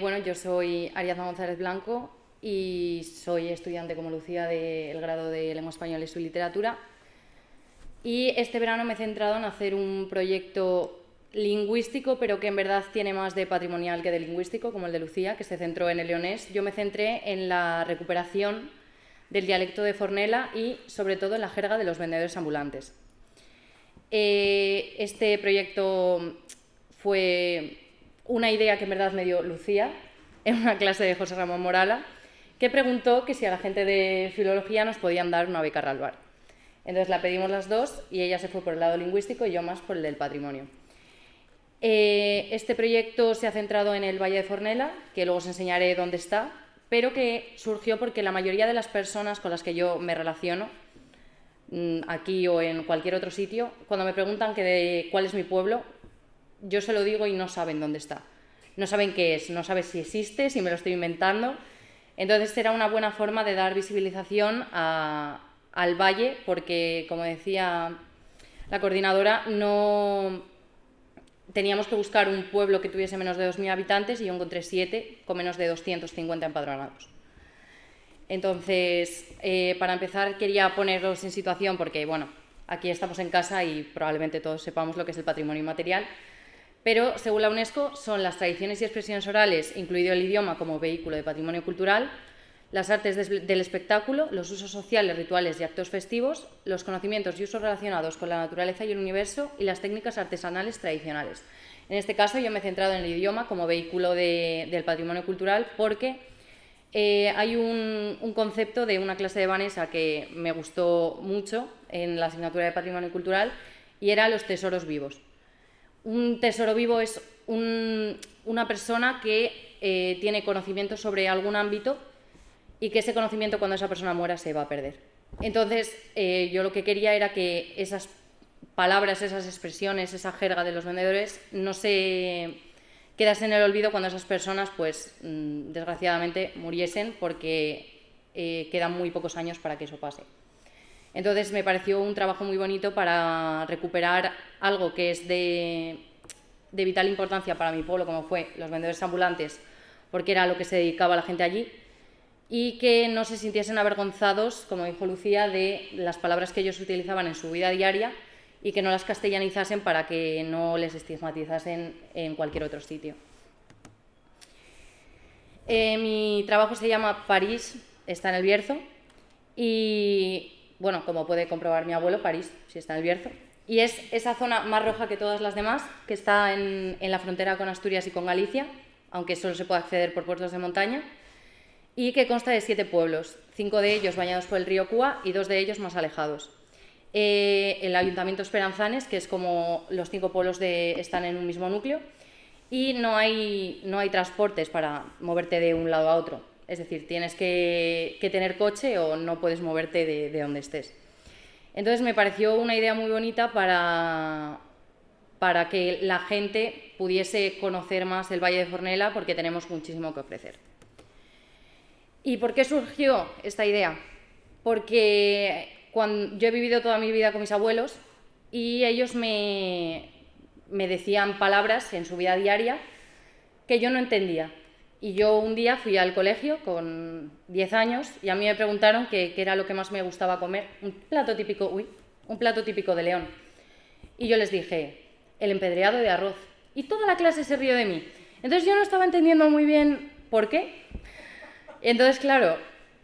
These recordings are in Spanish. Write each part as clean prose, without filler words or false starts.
Bueno, yo soy Ariadna González Blanco y soy estudiante como Lucía del grado de Lengua Española y su Literatura. Y este verano me he centrado en hacer un proyecto lingüístico, pero que en verdad tiene más de patrimonial que de lingüístico, como el de Lucía, que se centró en el leonés. Yo me centré en la recuperación del dialecto de Fornela y, sobre todo, en la jerga de los vendedores ambulantes. Este proyecto fue una idea que en verdad me dio Lucía en una clase de José Ramón Morala, que preguntó que si a la gente de filología nos podían dar una beca Ralbar. Entonces la pedimos las dos y ella se fue por el lado lingüístico y yo más por el del patrimonio. Este proyecto se ha centrado en el Valle de Fornela, que luego os enseñaré dónde está, pero que surgió porque la mayoría de las personas con las que yo me relaciono, aquí o en cualquier otro sitio, cuando me preguntan cuál es mi pueblo, yo se lo digo y no saben dónde está. No saben qué es, no saben si existe, si me lo estoy inventando. Entonces era una buena forma de dar visibilización al valle, porque, como decía la coordinadora, no teníamos que buscar un pueblo que tuviese menos de 2.000 habitantes y yo encontré 7 con menos de 250 empadronados. Entonces, para empezar, quería poneros en situación porque, bueno, aquí estamos en casa y probablemente todos sepamos lo que es el patrimonio inmaterial, pero según la UNESCO son las tradiciones y expresiones orales, incluido el idioma como vehículo de patrimonio cultural, las artes del espectáculo, los usos sociales, rituales y actos festivos, los conocimientos y usos relacionados con la naturaleza y el universo y las técnicas artesanales tradicionales. En este caso yo me he centrado en el idioma como vehículo del patrimonio cultural porque hay un concepto de una clase de Vanessa que me gustó mucho en la asignatura de patrimonio cultural y era los tesoros vivos. Un tesoro vivo es una persona que tiene conocimiento sobre algún ámbito y que ese conocimiento cuando esa persona muera se va a perder. Entonces, yo lo que quería era que esas palabras, esas expresiones, esa jerga de los vendedores no se quedasen en el olvido cuando esas personas, pues, desgraciadamente, muriesen porque quedan muy pocos años para que eso pase. Entonces me pareció un trabajo muy bonito para recuperar algo que es de vital importancia para mi pueblo, como fue los vendedores ambulantes, porque era a lo que se dedicaba la gente allí, y que no se sintiesen avergonzados, como dijo Lucía, de las palabras que ellos utilizaban en su vida diaria y que no las castellanizasen para que no les estigmatizasen en cualquier otro sitio. Mi trabajo se llama París, está en el Bierzo, y bueno, como puede comprobar mi abuelo, París sí está en el Bierzo, y es esa zona más roja que todas las demás, que está en la frontera con Asturias y con Galicia, aunque solo se puede acceder por puertos de montaña, y que consta de 7 pueblos, 5 de ellos bañados por el río Cúa y 2 de ellos más alejados. El Ayuntamiento Esperanzanes, que es como los 5 pueblos están en un mismo núcleo, y no hay transportes para moverte de un lado a otro. Es decir, tienes que tener coche o no puedes moverte de donde estés. Entonces me pareció una idea muy bonita para que la gente pudiese conocer más el Valle de Fornela, porque tenemos muchísimo que ofrecer. ¿Y por qué surgió esta idea? Porque yo he vivido toda mi vida con mis abuelos y ellos me decían palabras en su vida diaria que yo no entendía. Y yo un día fui al colegio con 10 años y a mí me preguntaron qué era lo que más me gustaba comer. Un plato típico de León. Y yo les dije, el empedreado de arroz. Y toda la clase se rió de mí. Entonces yo no estaba entendiendo muy bien por qué. Entonces, claro,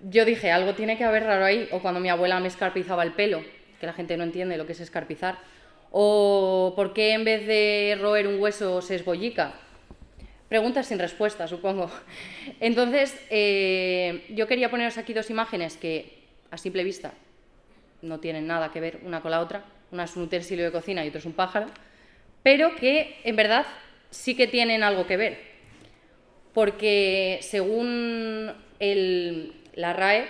yo dije, algo tiene que haber raro ahí. O cuando mi abuela me escarpizaba el pelo, que la gente no entiende lo que es escarpizar. O por qué en vez de roer un hueso se esbollica. Preguntas sin respuesta, supongo. Entonces, yo quería poneros aquí 2 imágenes que, a simple vista, no tienen nada que ver una con la otra. Una es un utensilio de cocina y otra es un pájaro. Pero que, en verdad, sí que tienen algo que ver. Porque, según la RAE,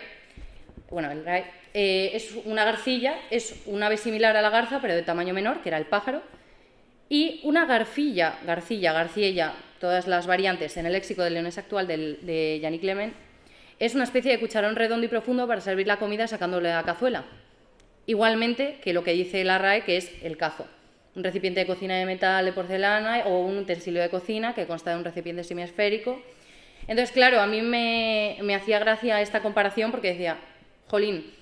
es una garcilla, es un ave similar a la garza, pero de tamaño menor, que era el pájaro, y una garcilla, garciella, todas las variantes en el léxico del leonés actual de Yannick Clement, es una especie de cucharón redondo y profundo para servir la comida sacándole la cazuela. Igualmente que lo que dice la RAE, que es el cazo. un recipiente de cocina de metal de porcelana o un utensilio de cocina que consta de un recipiente semiesférico. Entonces, claro, a mí me hacía gracia esta comparación porque decía, jolín,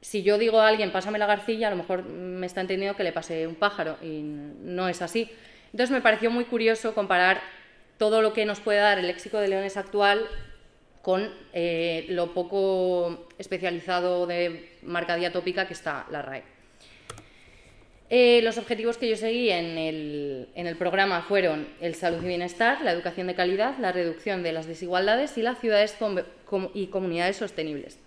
si yo digo a alguien, pásame la garcilla, a lo mejor me está entendiendo que le pase un pájaro y no es así. Entonces me pareció muy curioso comparar todo lo que nos puede dar el léxico de leones actual con lo poco especializado de marca diatópica que está la RAE. Los objetivos que yo seguí en el programa fueron el salud y bienestar, la educación de calidad, la reducción de las desigualdades y las ciudades y comunidades sostenibles.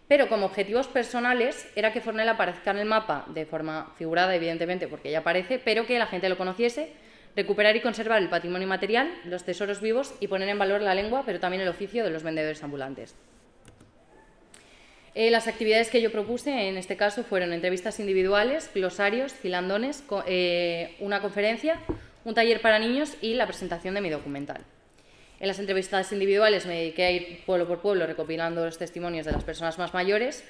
Pero como objetivos personales era que Fornell aparezca en el mapa de forma figurada, evidentemente, porque ya aparece, pero que la gente lo conociese, recuperar y conservar el patrimonio material, los tesoros vivos y poner en valor la lengua, pero también el oficio de los vendedores ambulantes. Las actividades que yo propuse en este caso fueron entrevistas individuales, glosarios, filandones, una conferencia, un taller para niños y la presentación de mi documental. En las entrevistas individuales me dediqué a ir pueblo por pueblo recopilando los testimonios de las personas más mayores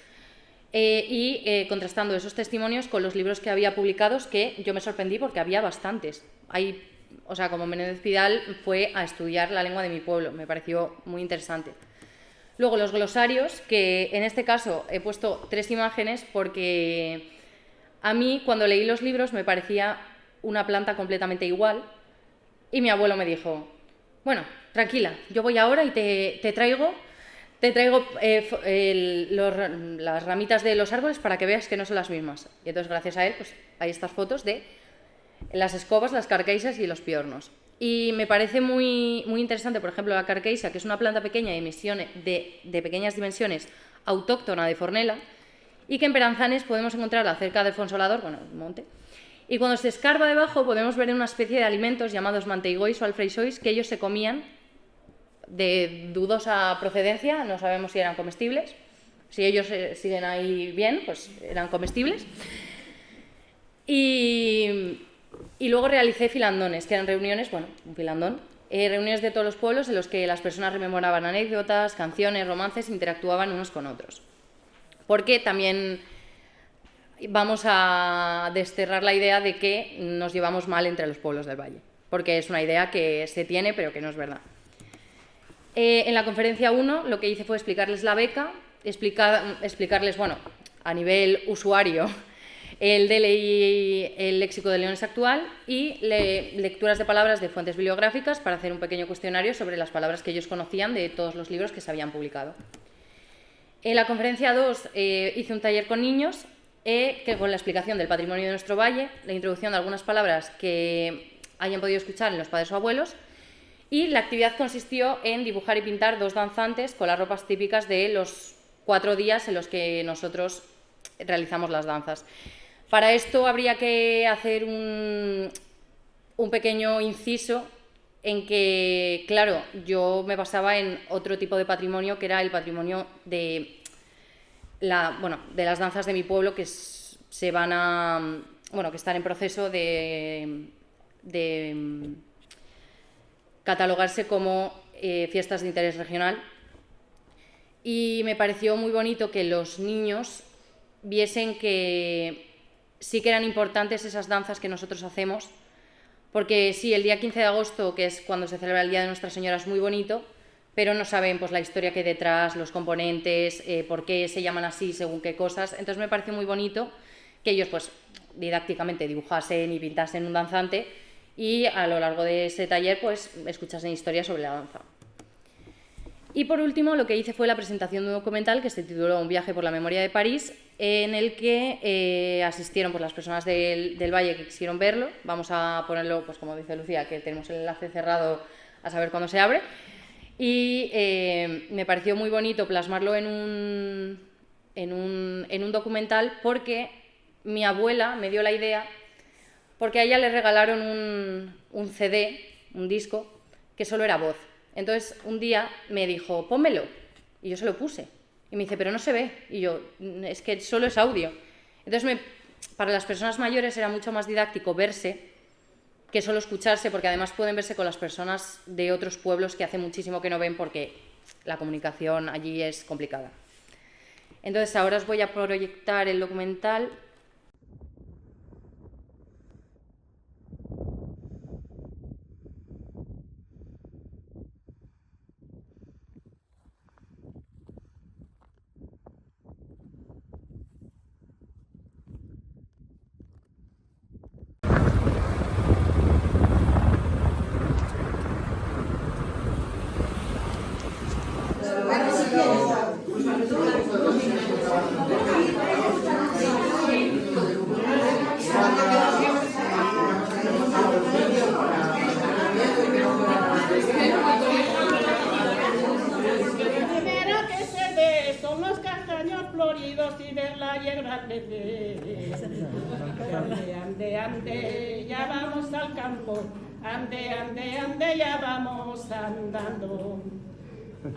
y contrastando esos testimonios con los libros que había publicados, que yo me sorprendí porque había bastantes. O sea, como Menéndez Pidal fue a estudiar la lengua de mi pueblo, me pareció muy interesante. Luego los glosarios, que en este caso he puesto 3 imágenes porque a mí cuando leí los libros me parecía una planta completamente igual y mi abuelo me dijo, bueno, tranquila, yo voy ahora y te traigo las ramitas de los árboles para que veas que no son las mismas. Y entonces gracias a él pues hay estas fotos de las escobas, las carqueisas y los piornos. Y me parece muy, muy interesante, por ejemplo, la carqueisa, que es una planta pequeña de pequeñas dimensiones, autóctona de Fornela, y que en Peranzanes podemos encontrarla cerca del Fonsolador, bueno, el monte. Y cuando se escarba debajo podemos ver una especie de alimentos llamados manteigois o alfreisois que ellos se comían de dudosa procedencia, no sabemos si eran comestibles. Si ellos siguen ahí bien, pues eran comestibles. Y luego realicé filandones, que eran reuniones, bueno, un filandón, reuniones de todos los pueblos en los que las personas rememoraban anécdotas, canciones, romances, interactuaban unos con otros. Porque también vamos a desterrar la idea de que nos llevamos mal entre los pueblos del valle, porque es una idea que se tiene pero que no es verdad. En la conferencia 1 lo que hice fue explicarles la beca, explicarles, bueno, a nivel usuario, el DLI, el léxico de leones actual y lecturas de palabras de fuentes bibliográficas para hacer un pequeño cuestionario sobre las palabras que ellos conocían de todos los libros que se habían publicado. En la conferencia 2 hice un taller con niños que con la explicación del patrimonio de nuestro valle, la introducción de algunas palabras que hayan podido escuchar en los padres o abuelos, y la actividad consistió en dibujar y pintar 2 danzantes con las ropas típicas de los 4 días en los que nosotros realizamos las danzas. Para esto habría que hacer un pequeño inciso en que, claro, yo me basaba en otro tipo de patrimonio que era el patrimonio de las danzas de mi pueblo que que están en proceso de catalogarse como fiestas de interés regional. Y me pareció muy bonito que los niños viesen que sí que eran importantes esas danzas que nosotros hacemos, porque sí, el día 15 de agosto, que es cuando se celebra el Día de Nuestra Señora, es muy bonito, pero no saben pues la historia que hay detrás, los componentes, por qué se llaman así según qué cosas. Entonces me pareció muy bonito que ellos pues didácticamente dibujasen y pintasen un danzante y a lo largo de ese taller pues escuchasen historias sobre la danza. Y por último lo que hice fue la presentación de un documental que se tituló Un viaje por la memoria de París, en el que asistieron pues, las personas del Valle que quisieron verlo. Vamos a ponerlo, pues como dice Lucía, que tenemos el enlace cerrado a saber cuándo se abre. Y me pareció muy bonito plasmarlo en un documental porque mi abuela me dio la idea, porque a ella le regalaron un CD, un disco, que solo era voz. Entonces un día me dijo, pónmelo, y yo se lo puse. Y me dice, pero no se ve. Y yo, es que solo es audio. Entonces para las personas mayores era mucho más didáctico verse que solo escucharse, porque además pueden verse con las personas de otros pueblos que hace muchísimo que no ven porque la comunicación allí es complicada. Entonces ahora os voy a proyectar el documental. floridos y ver la hierba crecer. Ande, ande, ande, ya vamos al campo, ande, ande, ande, ya vamos andando.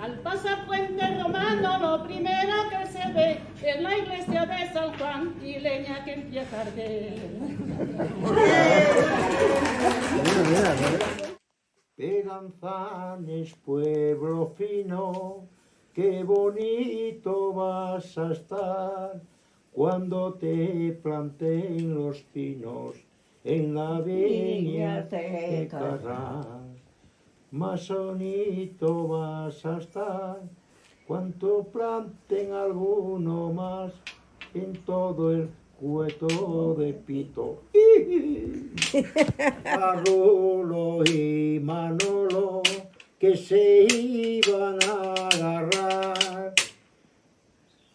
Al pasapuente romano lo primero que se ve es la iglesia de San Juan y leña que empieza a arder. Peganzanes, pueblo fino, qué bonito vas a estar cuando te planten los pinos en la viña de Carrás. Más bonito vas a estar cuanto planten alguno más en todo el cueto de Pito. A Rulo y Manolo que se iban a agarrar.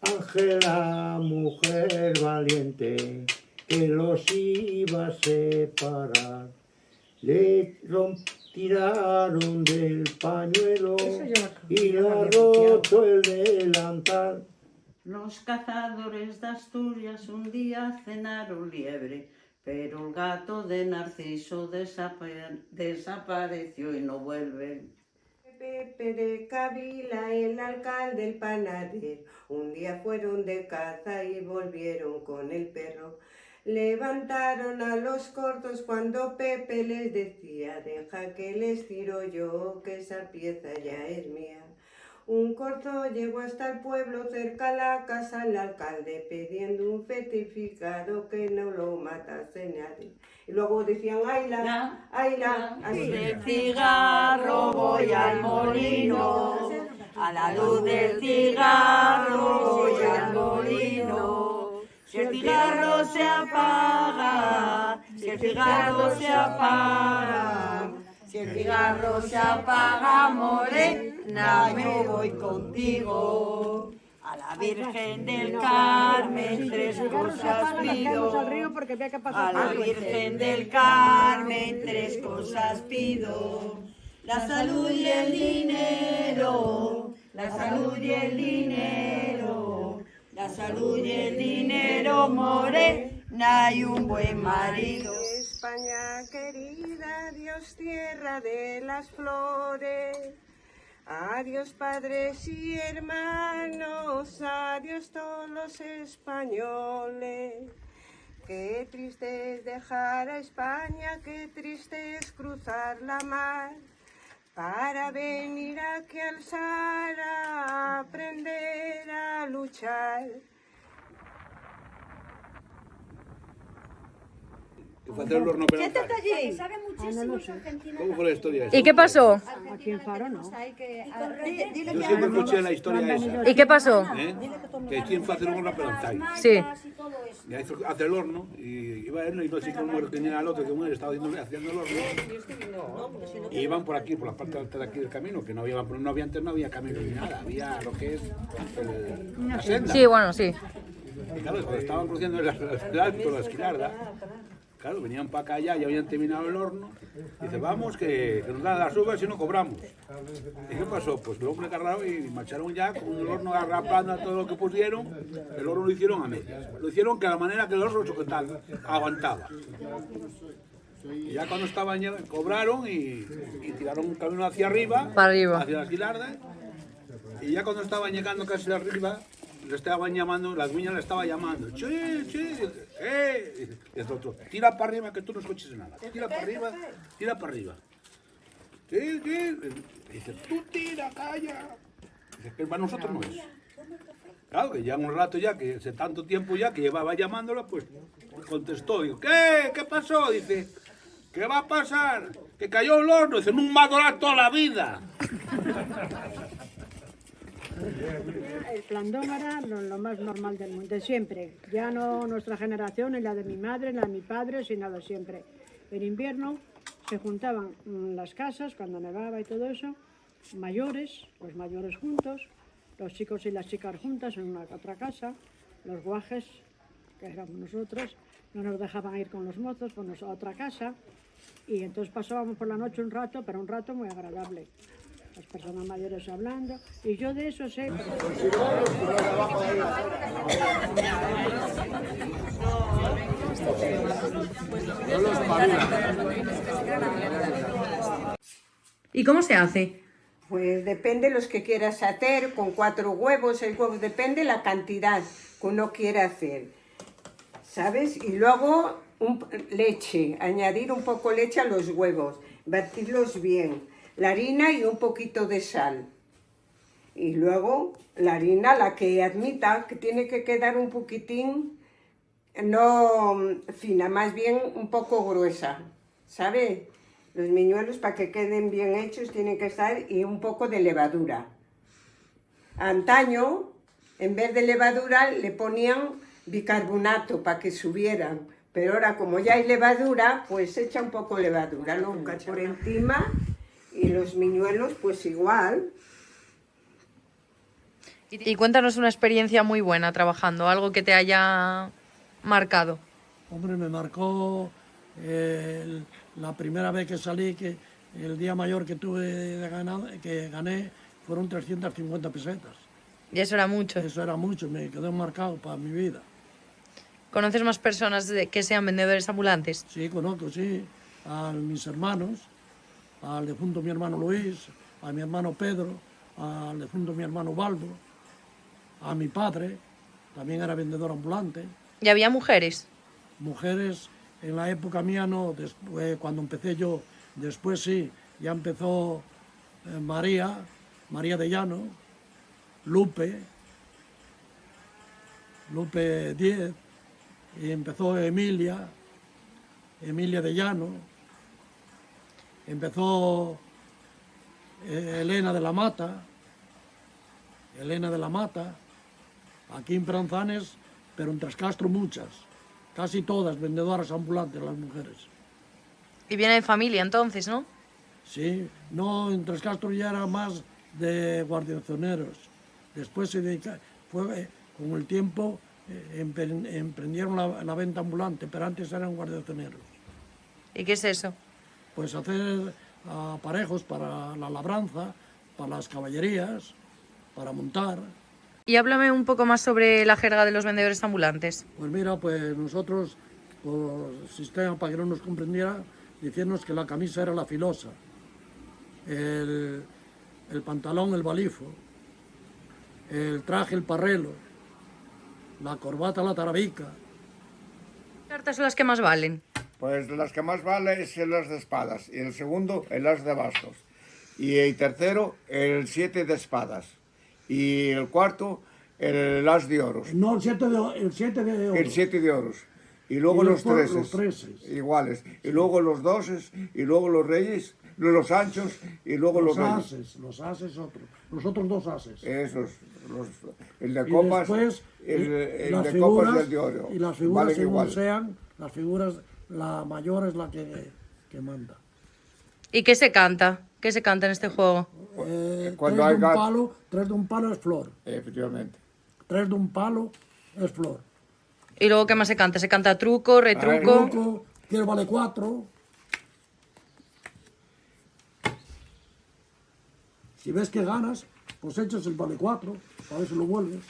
Ángela, mujer valiente, que los iba a separar. Le tiraron del pañuelo y le ha roto el delantal. Los cazadores de Asturias un día cenaron liebre, pero el gato de Narciso desapareció y no vuelve. Pepe de Cavila, el alcalde, el panadero, un día fueron de caza y volvieron con el perro. Levantaron a los cortos cuando Pepe les decía: deja que les tiro yo, que esa pieza ya es mía. Un corzo llegó hasta el pueblo, cerca a la casa del alcalde, pidiendo un certificado que no lo matase nadie. Y luego decían: ¡ayla, ayla! Así. Del cigarro voy al molino, a la luz del cigarro voy al molino. Si el cigarro se apaga, si el cigarro se apaga, si el cigarro se apaga, morena, yo voy contigo. A la Virgen del Carmen tres cosas pido. A la Virgen del Carmen tres cosas pido. La salud y el dinero, la salud y el dinero, la salud y el dinero, morena, y un buen marido. España querida, adiós tierra de las flores. Adiós padres y hermanos, adiós todos los españoles. Qué triste es dejar a España, qué triste es cruzar la mar para venir aquí al Sahara a aprender a luchar. Fue a hacer el horno perontal. Sabe muchísimo su Argentina. ¿Cómo fue la historia esa? ¿Y qué pasó? Aquí en Faro, ¿no? Yo siempre escuché la historia esa. ¿Y qué pasó? ¿Eh? Que quién fue a hacer el horno perontal. Sí. Y ahí hace el horno y iba él y no sé cómo tenía al otro que uno estaba haciendo el horno. Y iban por aquí, por la parte alta de aquí del camino, que no había antes no había camino ni nada, había lo que es la senda. Sí, bueno, sí. Y claro, cuando estaban cruzando el alto, la esquilarda, claro, venían para acá ya habían terminado el horno. Dice, vamos, que nos dan las uvas y no cobramos. ¿Y qué pasó? Pues luego me cargaron y marcharon ya con el horno agarrando todo lo que pusieron. El horno lo hicieron a medias. Lo hicieron que a la manera que el horno sujetaba, aguantaba. Y ya cuando estaban ya, cobraron y tiraron un camino hacia arriba, Para arriba. hacia la Esquilarda. Y ya cuando estaban llegando casi arriba, le estaban llamando, las viñas le estaban llamando. ¡Che, che! Y el otro, tira para arriba que tú no escuches nada. Tira para arriba, tira para arriba. Sí, sí. Y dice, tú tira, calla. Dice, que para nosotros no es. Claro, que ya un rato ya, que hace tanto tiempo ya que llevaba llamándola, pues contestó. Digo, ¿qué? ¿Qué pasó? Dice, ¿qué va a pasar? Que cayó el horno. Dice, no me va a durar toda la vida. El flandón era lo más normal del mundo, de siempre. Ya no nuestra generación, ni la de mi madre, ni la de mi padre, sino de siempre. En invierno se juntaban las casas, cuando nevaba y todo eso, mayores, los mayores juntos, los chicos y las chicas juntas en una otra casa, los guajes, que éramos nosotros, no nos dejaban ir con los mozos, pues a otra casa, y entonces pasábamos por la noche un rato, pero un rato muy agradable. las personas mayores hablando, y yo de eso sé. ¿Y cómo se hace? Pues depende los que quieras hacer, con 4 huevos, el huevo, depende la cantidad que uno quiera hacer, ¿sabes? Y luego leche, añadir un poco leche a los huevos, batirlos bien, la harina y un poquito de sal. Y luego la harina, la que admita, que tiene que quedar un poquitín, no fina, más bien un poco gruesa, ¿sabes? Los miñuelos, para que queden bien hechos, tienen que estar, y un poco de levadura. Antaño, en vez de levadura, le ponían bicarbonato para que subieran. Pero ahora, como ya hay levadura, pues echa un poco de levadura, ¿no? Por encima, y los miñuelos, pues igual. Y cuéntanos una experiencia muy buena trabajando, algo que te haya marcado. Hombre, me marcó la primera vez que salí, que el día mayor que que gané fueron 350 pesetas. Y eso era mucho. Eso era mucho, me quedó marcado para mi vida. ¿Conoces más personas que sean vendedores ambulantes? Sí, conozco, sí. A mis hermanos, al difunto mi hermano Luis, a mi hermano Pedro, al difunto mi hermano Baldo, a mi padre, también era vendedor ambulante. ¿Y había mujeres? Mujeres, en la época mía no, después, cuando empecé yo, después sí, ya empezó María de Llano, Lupe 10, y empezó Emilia de Llano, empezó Elena de la Mata, aquí en Pranzanes, pero en Trascastro muchas, casi todas vendedoras ambulantes las mujeres. Y viene de familia entonces, ¿no? Sí, no, en Trascastro ya era más de guardiacioneros. Después con el tiempo emprendieron la venta ambulante, pero antes eran guardiacioneros. ¿Y qué es eso? Pues hacer aparejos para la labranza, para las caballerías, para montar. Y háblame un poco más sobre la jerga de los vendedores ambulantes. Pues mira, pues nosotros, por sistema, para que no nos comprendiera, decirnos que la camisa era la filosa, el pantalón el balifo, el traje el parrelo, la corbata la tarabica. ¿Qué cartas son las que más valen? Pues las que más vale es el as de espadas, y el segundo el as de bastos, y el tercero el 7 de espadas, y el cuarto el as de oros. No, el 7 de oros. El 7 de oros. Y luego los treses, iguales. Y luego los doses, y luego los reyes, los anchos, y luego los reyes. Los ases otros. Los otros 2 ases. Esos, el de copas, después, el de figuras, copas y el de oro. Y las figuras, valen según igual. sean, las figuras, la mayor es la que manda. ¿Y qué se canta? ¿Qué se canta en este juego? Cuando hay tres de un palo es flor. Efectivamente. 3 de un palo es flor. ¿Y luego qué más se canta? ¿Se canta truco, retruco? Truco, quiero vale 4. Si ves que ganas, pues echas el vale 4, a ver si lo vuelves.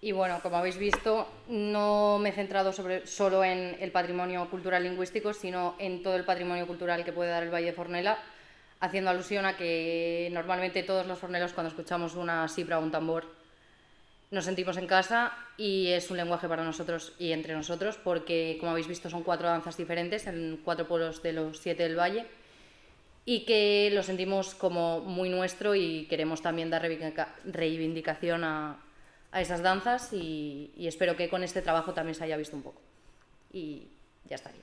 Y bueno, como habéis visto, no me he centrado solo en el patrimonio cultural lingüístico, sino en todo el patrimonio cultural que puede dar el Valle de Fornela, haciendo alusión a que normalmente todos los fornelos, cuando escuchamos una sipra o un tambor, nos sentimos en casa, y es un lenguaje para nosotros y entre nosotros, porque, como habéis visto, son 4 danzas diferentes en 4 pueblos de los 7 del Valle, y que lo sentimos como muy nuestro y queremos también dar reivindicación a esas danzas, y espero que con este trabajo también se haya visto un poco. Y ya estaría.